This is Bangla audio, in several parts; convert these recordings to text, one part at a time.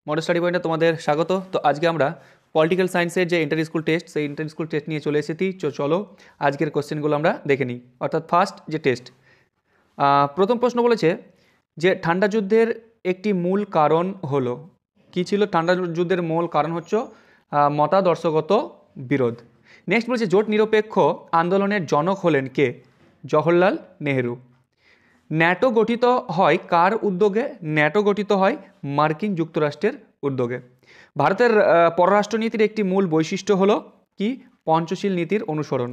মডেল স্টাডি পয়েন্টে তোমাদের স্বাগত। তো আজকে আমরা পলিটিক্যাল সায়েন্সের যে ইন্টার স্কুল টেস্ট, সেই ইন্টার স্কুল টেস্ট নিয়ে চলে এসেছি। চলো আজকের কোশ্চেনগুলো আমরা দেখে নিই। অর্থাৎ ফার্স্ট যে টেস্ট, প্রথম প্রশ্ন বলেছে যে ঠান্ডা যুদ্ধের একটি মূল কারণ হলো, কী ছিল? ঠান্ডা যুদ্ধের মূল কারণ হচ্ছে মতাদর্শগত বিরোধ। নেক্সট বলেছে জোট নিরপেক্ষ আন্দোলনের জনক হলেন কে? জওহরলাল নেহেরু। ন্যাটো গঠিত হয় কার উদ্যোগে? ন্যাটো গঠিত হয় মার্কিন যুক্তরাষ্ট্রের উদ্যোগে। ভারতের পররাষ্ট্রনীতির একটি মূল বৈশিষ্ট্য হলো কি? পঞ্চশীল নীতির অনুসরণ।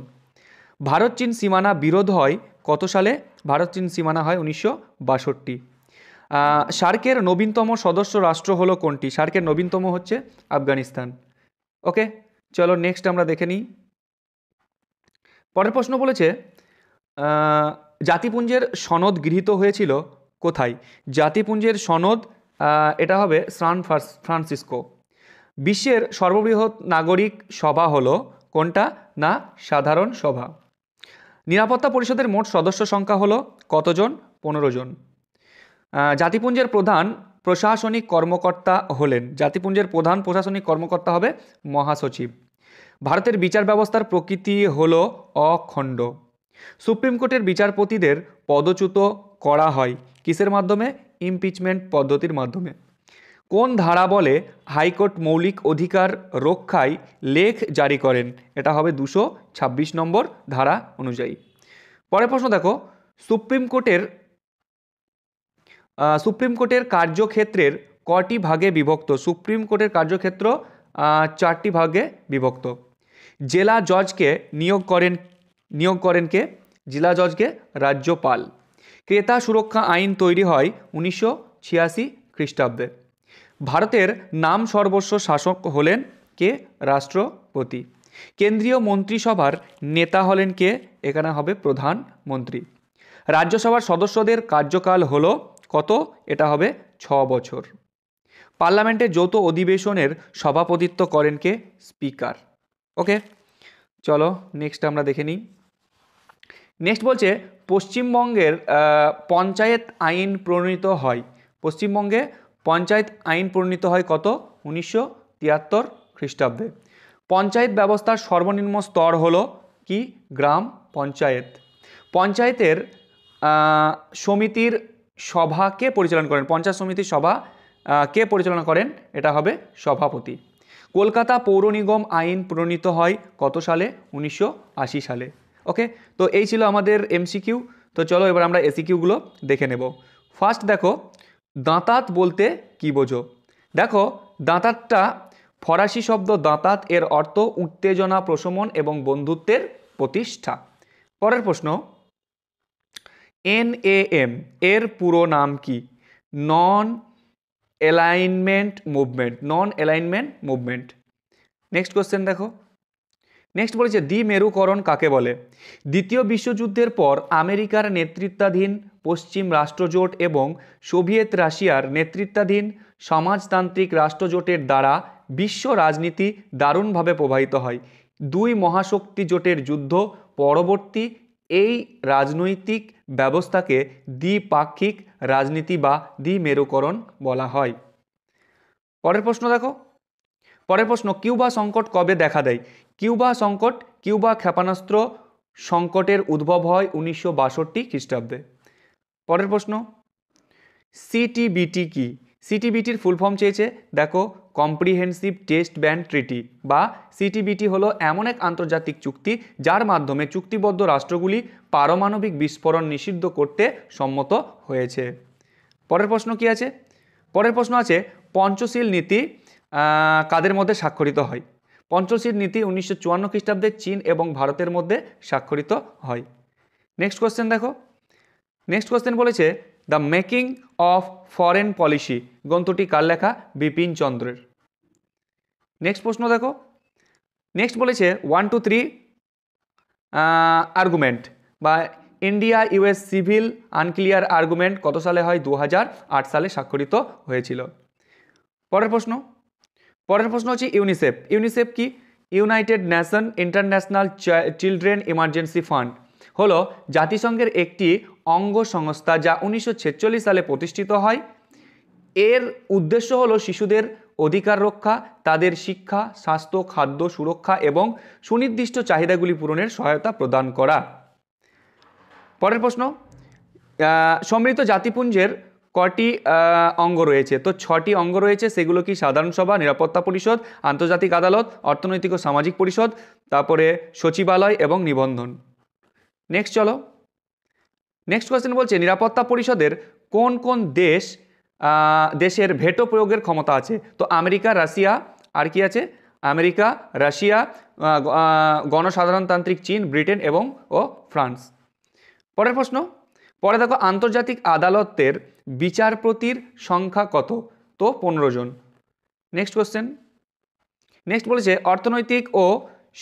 ভারত চীন সীমানা বিরোধ হয় কত সালে? ভারত চীন সীমানা হয় 1962। সার্কের নবীনতম সদস্য রাষ্ট্র হলো কোনটি? সার্কের নবীনতম হচ্ছে আফগানিস্তান। ওকে, চলো নেক্সট আমরা দেখে নিই। পরের প্রশ্ন বলেছে জাতিপুঞ্জের সনদ গৃহীত হয়েছিল কোথায়? জাতিপুঞ্জের সনদ এটা হবে সান ফ্রান্সিসকো। বিশ্বের সর্ববৃহৎ নাগরিক সভা হলো কোনটা? না, সাধারণ সভা। নিরাপত্তা পরিষদের মোট সদস্য সংখ্যা হলো কতজন? 15 জন। জাতিপুঞ্জের প্রধান প্রশাসনিক কর্মকর্তা হলেন, জাতিপুঞ্জের প্রধান প্রশাসনিক কর্মকর্তা হবে মহাসচিব। ভারতের বিচার ব্যবস্থার প্রকৃতি হলো অখণ্ড। সুপ্রিম কোর্টের বিচারপতিদের পদচ্যুত করা হয় কিসের মাধ্যমে? ইমপিচমেন্ট পদ্ধতির মাধ্যমে। কোন ধারা বলে হাইকোর্ট মৌলিক অধিকার রক্ষায় লেখ জারি করেন? এটা হবে 226 নম্বর ধারা অনুযায়ী। পরের প্রশ্ন দেখো, সুপ্রিম কোর্টের কার্যক্ষেত্রের কটি ভাগে বিভক্ত? সুপ্রিম কোর্টের কার্যক্ষেত্র 4টি ভাগে বিভক্ত। জেলা জজকে নিয়োগ করেন কে? জেলা জজকে রাজ্যপাল। ক্রেতা সুরক্ষা আইন তৈরি হয় 1986 খ্রিস্টাব্দে। ভারতের নাম সর্বস্ব শাসক হলেন কে? রাষ্ট্রপতি। কেন্দ্রীয় মন্ত্রিসভার নেতা হলেন কে? এখানে হবে প্রধানমন্ত্রী। রাজ্যসভার সদস্যদের কার্যকাল হলো কত? এটা হবে 6 বছর। পার্লামেন্টের যৌথ অধিবেশনের সভাপতিত্ব করেন কে? স্পিকার। ওকে, চলো নেক্সট আমরা দেখে নিই। নেক্সট বলছে পশ্চিমবঙ্গের পঞ্চায়েত আইন প্রণীত হয়। পশ্চিমবঙ্গে পঞ্চায়েত আইন প্রণীত হয় কত? 1973 খ্রিস্টাব্দে। পঞ্চায়েত ব্যবস্থার সর্বনিম্ন স্তর হলো কি? গ্রাম পঞ্চায়েত। পঞ্চায়েতের সমিতির সভা কে পরিচালনা করেন? পঞ্চায়েত সমিতির সভা কে পরিচালনা করেন? এটা হবে সভাপতি। কলকাতা পৌর নিগম আইন প্রণীত হয় কত সালে? 1980 সালে। ওকে, তো এই ছিল আমাদের এমসিকিউ। তো চলো এবার আমরা এসিকিউগুলো দেখে নেব। ফার্স্ট দেখো, দাঁতাত বলতে কি বোঝো? দেখো, দাঁতাতটা ফরাসি শব্দ দাঁতাত, এর অর্থ উত্তেজনা প্রশমন এবং বন্ধুত্বের প্রতিষ্ঠা। পরের প্রশ্ন, NAM এর পুরো নাম কি? নন অ্যালাইনমেন্ট মুভমেন্ট। নন অ্যালাইনমেন্ট মুভমেন্ট। নেক্সট কোশ্চেন দেখো। নেক্সট বলেছে দ্বিমেরুকরণ কাকে বলে? দ্বিতীয় বিশ্বযুদ্ধের পর আমেরিকার নেতৃত্বাধীন পশ্চিম রাষ্ট্রজোট এবং সোভিয়েত রাশিয়ার নেতৃত্বাধীন সমাজতান্ত্রিক রাষ্ট্রজোটের দ্বারা বিশ্ব রাজনীতি দারুণভাবে প্রভাবিত হয়। দুই মহাশক্তি জোটের যুদ্ধ পরবর্তী এই রাজনৈতিক ব্যবস্থাকে দ্বিপাক্ষিক রাজনীতি বা দ্বিমেরুকরণ বলা হয়। পরের প্রশ্ন দেখো। পরের প্রশ্ন, কিউবা সংকট কবে দেখা দেয়? কিউবা ক্ষেপণাস্ত্র সংকটের উদ্ভব হয় 1962 খ্রিস্টাব্দে। পরের প্রশ্ন, সিটিবিটি কি? সিটিবিটির ফুল ফর্ম চেয়েছে, দেখো কম্প্রিহেন্সিভ টেস্ট ব্যান ট্রিটি, বা সিটিবিটি হলো এমন এক আন্তর্জাতিক চুক্তি যার মাধ্যমে চুক্তিবদ্ধ রাষ্ট্রগুলি পারমাণবিক বিস্ফোরণ নিষিদ্ধ করতে সম্মত হয়েছে। পরের প্রশ্ন কি আছে? পরের প্রশ্ন আছে পঞ্চশীল নীতি কাদের মধ্যে স্বাক্ষরিত হয়? পঞ্চশীল নীতি 1954 খ্রিস্টাব্দে চীন এবং ভারতের মধ্যে স্বাক্ষরিত হয়। নেক্সট কোশ্চেন দেখো। নেক্সট কোশ্চেন বলেছে the making of foreign policy গ্রন্থটি কার লেখা? বিপিন চন্দ্রের। নেক্সট প্রশ্ন দেখো। নেক্সট বলেছে 1 to 3 আর্গুমেন্ট বা India US civil unclear argument কত সালে হয়? 2008 সালে স্বাক্ষরিত হয়েছিল। পরের প্রশ্ন হচ্ছে ইউনিসেফ। ইউনিসেফ কি? United nation international children emergency fund হলো জাতিসংঘের একটি অঙ্গ সংস্থা যা 1946 সালে প্রতিষ্ঠিত হয়। এর উদ্দেশ্য হলো শিশুদের অধিকার রক্ষা, তাদের শিক্ষা, স্বাস্থ্য, খাদ্য সুরক্ষা এবং সুনির্দিষ্ট চাহিদাগুলি পূরণের সহায়তা প্রদান করা। পরের প্রশ্ন, সম্মিলিত জাতিপুঞ্জের কটি অঙ্গ রয়েছে? তো 6টি অঙ্গ রয়েছে। সেগুলো কি? সাধারণ সভা, নিরাপত্তা পরিষদ, আন্তর্জাতিক আদালত, অর্থনৈতিক ও সামাজিক পরিষদ, তারপরে সচিবালয় এবং নিবন্ধন। নেক্সট চলো, নেক্সট কোয়েশ্চেন বলছে নিরাপত্তা পরিষদের কোন কোন দেশের ভেটো প্রয়োগের ক্ষমতা আছে? তো আমেরিকা, রাশিয়া, আর কি আছে? আমেরিকা, রাশিয়া, গণসাধারণতান্ত্রিক চীন, ব্রিটেন এবং ফ্রান্স। পরের প্রশ্ন, পরে দেখো আন্তর্জাতিক আদালতের বিচারপতির সংখ্যা কত? তো 15 জন। নেক্সট কোয়েশ্চেন, নেক্সট বলেছে অর্থনৈতিক ও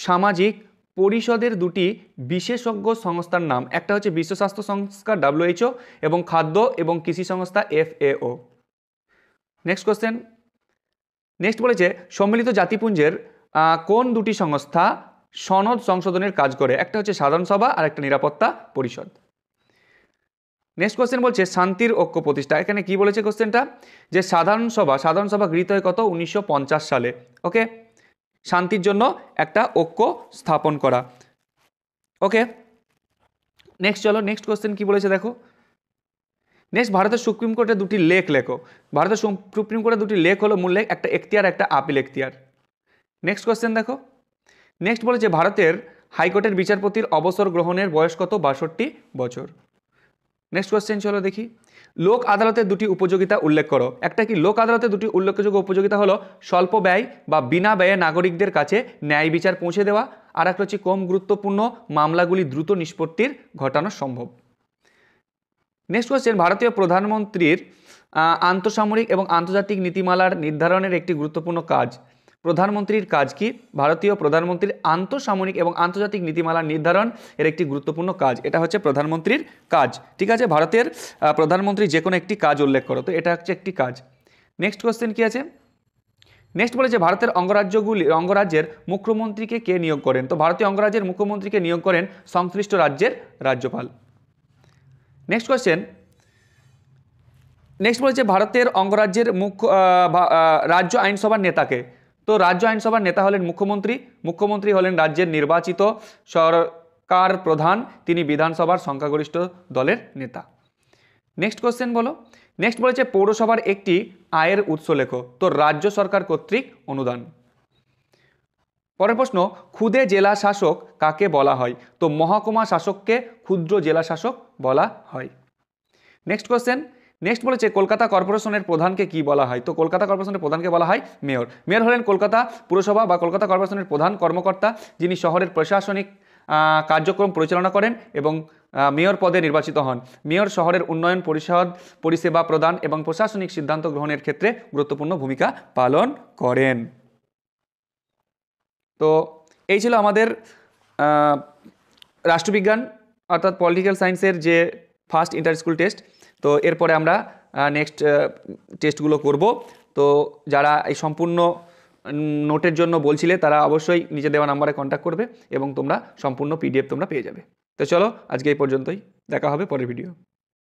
সামাজিক পরিষদের দুটি বিশেষজ্ঞ সংস্থার নাম। একটা হচ্ছে বিশ্ব স্বাস্থ্য সংস্থা WHO এবং খাদ্য এবং কৃষি সংস্থা FAO। নেক্সট কোয়েশ্চেন, নেক্সট বলেছে সম্মিলিত জাতিপুঞ্জের কোন দুটি সংস্থা সনদ সংশোধনের কাজ করে? একটা হচ্ছে সাধারণ সভা আর একটা নিরাপত্তা পরিষদ। নেক্সট কোয়েশ্চেন বলছে শান্তির ঐক্য প্রতিষ্ঠা। এখানে কি বলেছে কোয়েশ্চেনটা? যে সাধারণ সভা গৃহীত হয় কত? 1950 সালে। ওকে, শান্তির জন্য একটা ঐক্য স্থাপন করা। ওকে, নেক্সট চলো, নেক্সট কোয়েশ্চেন কি বলেছে দেখো। নেক্সট, ভারতের সুপ্রিম কোর্টের দুটি লেখ লেখো। ভারতের সুপ্রিম কোর্টের দুটি লেখ হলো মূল লেখ, একটা এখতিয়ার, একটা আপিল এখতিয়ার। নেক্সট কোয়েশ্চেন দেখো, নেক্সট বলেছে ভারতের হাইকোর্টের বিচারপতির অবসর গ্রহণের বয়স কত? 62 বছর। নেক্সট কোয়েশ্চেন চলো দেখি, লোক আদালতের দুটি উপযোগিতা উল্লেখ করো। একটা কি? লোক আদালতের দুটি উল্লেখযোগ্য উপযোগিতা হলো স্বল্প ব্যয় বা বিনা ব্যয়ে নাগরিকদের কাছে ন্যায় বিচার পৌঁছে দেওয়া, আর একটা হচ্ছে কম গুরুত্বপূর্ণ মামলাগুলি দ্রুত নিষ্পত্তির ঘটানো সম্ভব। নেক্সট কোয়েশ্চেন, ভারতীয় প্রধানমন্ত্রীর আন্তঃসামরিক এবং আন্তর্জাতিক নীতিমালার নির্ধারণের একটি গুরুত্বপূর্ণ কাজ। প্রধানমন্ত্রীর কাজ কি? ভারতীয় প্রধানমন্ত্রীর আন্তঃসামরিক এবং আন্তর্জাতিক নীতিমালার নির্ধারণ এর একটি গুরুত্বপূর্ণ কাজ। এটা হচ্ছে প্রধানমন্ত্রীর কাজ। ঠিক আছে, ভারতের প্রধানমন্ত্রী যে কোনো একটি কাজ উল্লেখ করো, তো এটা হচ্ছে একটি কাজ। নেক্সট কোয়েশ্চেন কি আছে? নেক্সট বলেছে ভারতের অঙ্গরাজ্যের মুখ্যমন্ত্রীকে কে নিয়োগ করেন? তো ভারতীয় অঙ্গরাজ্যের মুখ্যমন্ত্রীকে নিয়োগ করেন সংশ্লিষ্ট রাজ্যের রাজ্যপাল। নেক্সট কোয়েশ্চেন, নেক্সট বলেছে ভারতের অঙ্গরাজ্যের রাজ্য আইনসভার নেতাকে? তো রাজ্য আইনসভার নেতা হলেন মুখ্যমন্ত্রী। মুখ্যমন্ত্রী হলেন রাজ্যের নির্বাচিত সরকার প্রধান, তিনি বিধানসভার সংখ্যাগরিষ্ঠ দলের নেতা। নেক্সট কোয়েশ্চেন বলো। নেক্সট বলেছে পৌরসভার একটি আয়ের উৎস লেখো। তো রাজ্য সরকার কর্তৃক অনুদান। পরের প্রশ্ন, ক্ষুদে জেলা শাসক কাকে বলা হয়? তো মহকুমা শাসককে ক্ষুদ্র জেলা শাসক বলা হয়। নেক্সট কোয়েশ্চেন, নেক্সট বলেছে কলকাতা কর্পোরেশনের প্রধানকে কি বলা হয়? তো কলকাতা কর্পোরেশনের প্রধানকে বলা হয় মেয়র। মেয়র হলেন কলকাতা পুরসভা বা কলকাতা কর্পোরেশনের প্রধান কর্মকর্তা, যিনি শহরের প্রশাসনিক কার্যক্রম পরিচালনা করেন এবং মেয়র পদে নির্বাচিত হন। মেয়র শহরের উন্নয়ন, পরিষেবা প্রদান এবং প্রশাসনিক সিদ্ধান্ত গ্রহণের ক্ষেত্রে গুরুত্বপূর্ণ ভূমিকা পালন করেন। তো এই ছিল আমাদের রাষ্ট্রবিজ্ঞান অর্থাৎ পলিটিক্যাল সায়েন্সের যে ফার্স্ট ইন্টার স্কুল টেস্ট। তো এরপরে আমরা নেক্সট টেস্টগুলো করব। তো যারা এই সম্পূর্ণ নোটের জন্য বলছিলে তারা অবশ্যই নিচে দেওয়া নাম্বারে কন্ট্যাক্ট করবে এবং তোমরা সম্পূর্ণ PDF তোমরা পেয়ে যাবে। তো চলো আজকে এই পর্যন্তই, দেখা হবে পরের ভিডিও।